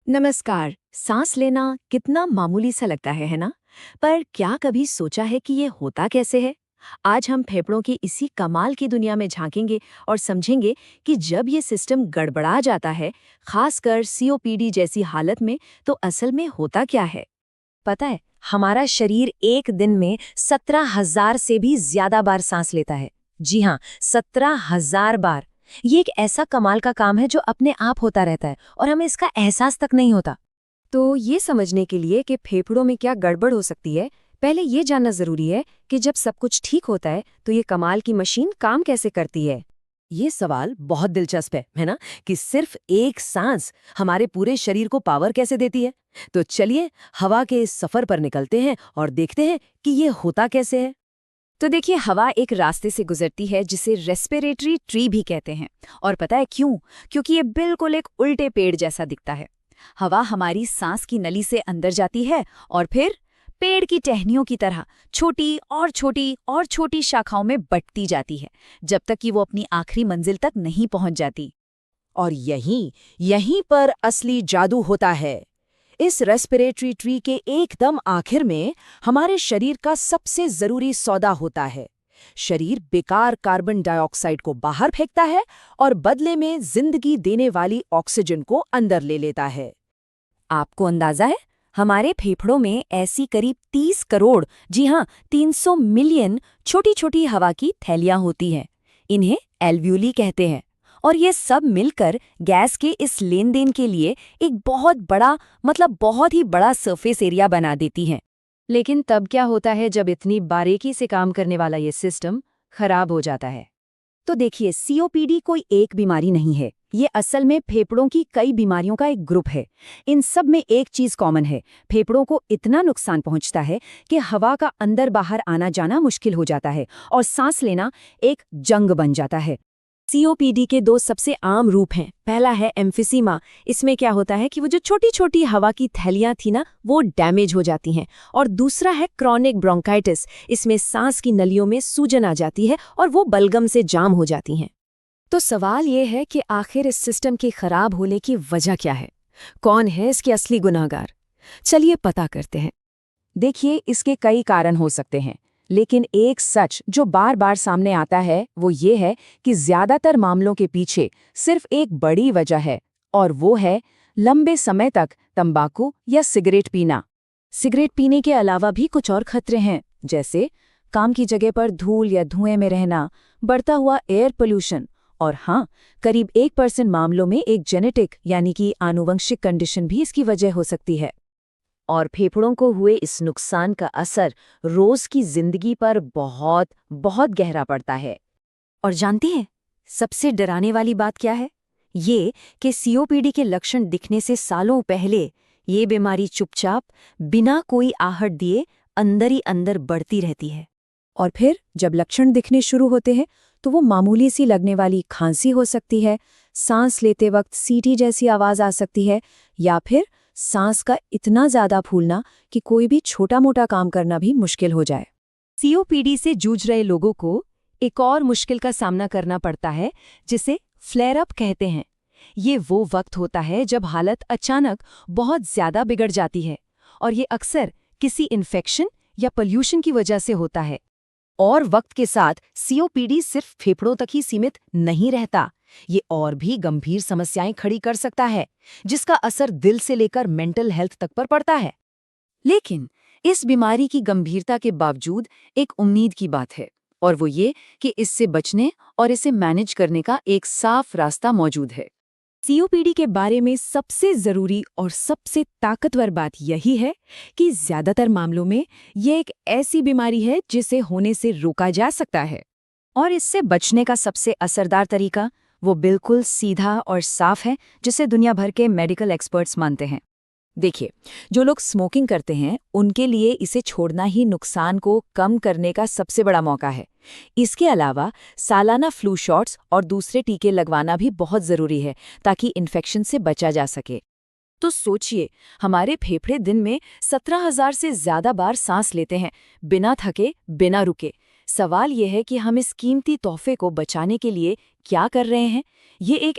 नमस्कार। सांस लेना कितना मामूली सा लगता है ना? पर क्या कभी सोचा है कि ये होता कैसे है? आज हम फेफड़ों की इसी कमाल की दुनिया में झांकेंगे और समझेंगे कि जब ये सिस्टम गड़बड़ा जाता है, खासकर सीओपीडी जैसी हालत में, तो असल में होता क्या है। पता है, हमारा शरीर एक दिन में 17,000 से भी ज्यादा बार सांस लेता है। जी हाँ, 17,000 बार। ये एक ऐसा कमाल का काम है जो अपने आप होता रहता है और हमें इसका एहसास तक नहीं होता। तो ये समझने के लिए कि फेफड़ों में क्या गड़बड़ हो सकती है, पहले ये जानना जरूरी है कि जब सब कुछ ठीक होता है तो ये कमाल की मशीन काम कैसे करती है। ये सवाल बहुत दिलचस्प है ना? कि सिर्फ एक सांस हमारे पूरे शरीर को पावर कैसे देती है। तो चलिए हवा के इस सफर पर निकलते हैं और देखते हैं कि ये होता कैसे है। तो देखिए, हवा एक रास्ते से गुजरती है जिसे रेस्पिरेटरी ट्री भी कहते हैं। और पता है क्यों? क्योंकि ये बिल्कुल एक उल्टे पेड़ जैसा दिखता है। हवा हमारी सांस की नली से अंदर जाती है और फिर पेड़ की टहनियों की तरह छोटी और छोटी और छोटी शाखाओं में बंटती जाती है, जब तक कि वो अपनी आखिरी मंजिल तक नहीं पहुंच जाती। और यहीं यहीं पर असली जादू होता है। इस रेस्पिरेटरी ट्री के एकदम आखिर में हमारे शरीर का सबसे जरूरी सौदा होता है। शरीर बेकार कार्बन डाइऑक्साइड को बाहर फेंकता है और बदले में जिंदगी देने वाली ऑक्सीजन को अंदर ले लेता है। आपको अंदाजा है, हमारे फेफड़ों में ऐसी करीब 30 करोड़, जी हाँ 300 मिलियन छोटी छोटी हवा की थैलियां होती हैं। इन्हें एल्वियोली कहते हैं। और ये सब मिलकर गैस के इस लेन देन के लिए एक बहुत बड़ा, मतलब बहुत ही बड़ा सरफेस एरिया बना देती हैं। लेकिन तब क्या होता है जब इतनी बारीकी से काम करने वाला ये सिस्टम खराब हो जाता है? तो देखिए, सीओपीडी कोई एक बीमारी नहीं है। ये असल में फेफड़ों की कई बीमारियों का एक ग्रुप है। इन सब में एक चीज कॉमन है, फेफड़ों को इतना नुकसान पहुंचता है कि हवा का अंदर बाहर आना जाना मुश्किल हो जाता है और सांस लेना एक जंग बन जाता है। सीओपीडी के दो सबसे आम रूप हैं। पहला है एम्फिसीमा। इसमें क्या होता है कि वो जो छोटी छोटी हवा की थैलियां थी ना, वो डैमेज हो जाती हैं। और दूसरा है क्रॉनिक ब्रोंकाइटिस। इसमें सांस की नलियों में सूजन आ जाती है और वो बलगम से जाम हो जाती हैं। तो सवाल ये है कि आखिर इस सिस्टम के खराब होने की वजह क्या है? कौन है इसके असली गुनाहगार? चलिए पता करते हैं। देखिए, इसके कई कारण हो सकते हैं, लेकिन एक सच जो बार बार सामने आता है वो ये है कि ज्यादातर मामलों के पीछे सिर्फ एक बड़ी वजह है, और वो है लंबे समय तक तंबाकू या सिगरेट पीना। सिगरेट पीने के अलावा भी कुछ और खतरे हैं, जैसे काम की जगह पर धूल या धुएं में रहना, बढ़ता हुआ एयर पोल्यूशन, और हाँ, करीब 1% मामलों में एक जेनेटिक यानी कि आनुवंशिक कंडीशन भी इसकी वजह हो सकती है। और फेफड़ों को हुए इस नुकसान का असर रोज की जिंदगी पर बहुत बहुत गहरा पड़ता है। और जानती हैं, सबसे डराने वाली बात क्या है? ये कि सीओपीडी के लक्षण दिखने से सालों पहले ये बीमारी चुपचाप, बिना कोई आहट दिए, अंदर ही अंदर बढ़ती रहती है। और फिर जब लक्षण दिखने शुरू होते हैं तो वो मामूली सी लगने वाली खांसी हो सकती है, सांस लेते वक्त सीटी जैसी आवाज आ सकती है, या फिर सांस का इतना ज्यादा फूलना कि कोई भी छोटा मोटा काम करना भी मुश्किल हो जाए। सीओपीडी से जूझ रहे लोगों को एक और मुश्किल का सामना करना पड़ता है, जिसे फ्लेयर अप कहते हैं। ये वो वक्त होता है जब हालत अचानक बहुत ज्यादा बिगड़ जाती है, और ये अक्सर किसी इन्फेक्शन या पोल्यूशन की वजह से होता है। और वक्त के साथ सीओपीडी सिर्फ फेफड़ों तक ही सीमित नहीं रहता। ये और भी गंभीर समस्याएं खड़ी कर सकता है, जिसका असर दिल से लेकर मेंटल हेल्थ तक पर पड़ता है। लेकिन इस बीमारी की गंभीरता के बावजूद एक उम्मीद की बात है, और वो ये कि इससे बचने और इसे मैनेज करने का एक साफ रास्ता मौजूद है। सीओपीडी के बारे में सबसे जरूरी और सबसे ताकतवर बात यही है कि ज्यादातर मामलों में ये एक ऐसी बीमारी है जिसे होने से रोका जा सकता है। और इससे बचने का सबसे असरदार तरीका वो बिल्कुल सीधा और साफ है, जिसे दुनिया भर के मेडिकल एक्सपर्ट्स मानते हैं। देखिए, जो लोग स्मोकिंग करते हैं उनके लिए इसे छोड़ना ही नुकसान को कम करने का सबसे बड़ा मौका है। इसके अलावा सालाना फ्लू शॉट्स और दूसरे टीके लगवाना भी बहुत ज़रूरी है, ताकि इन्फेक्शन से बचा जा सके। तो सोचिए, हमारे फेफड़े दिन में 17,000 से ज़्यादा बार सांस लेते हैं, बिना थके, बिना रुके। सवाल यह है कि हम इस कीमती तोहफे को बचाने के लिए क्या कर रहे हैं? ये एक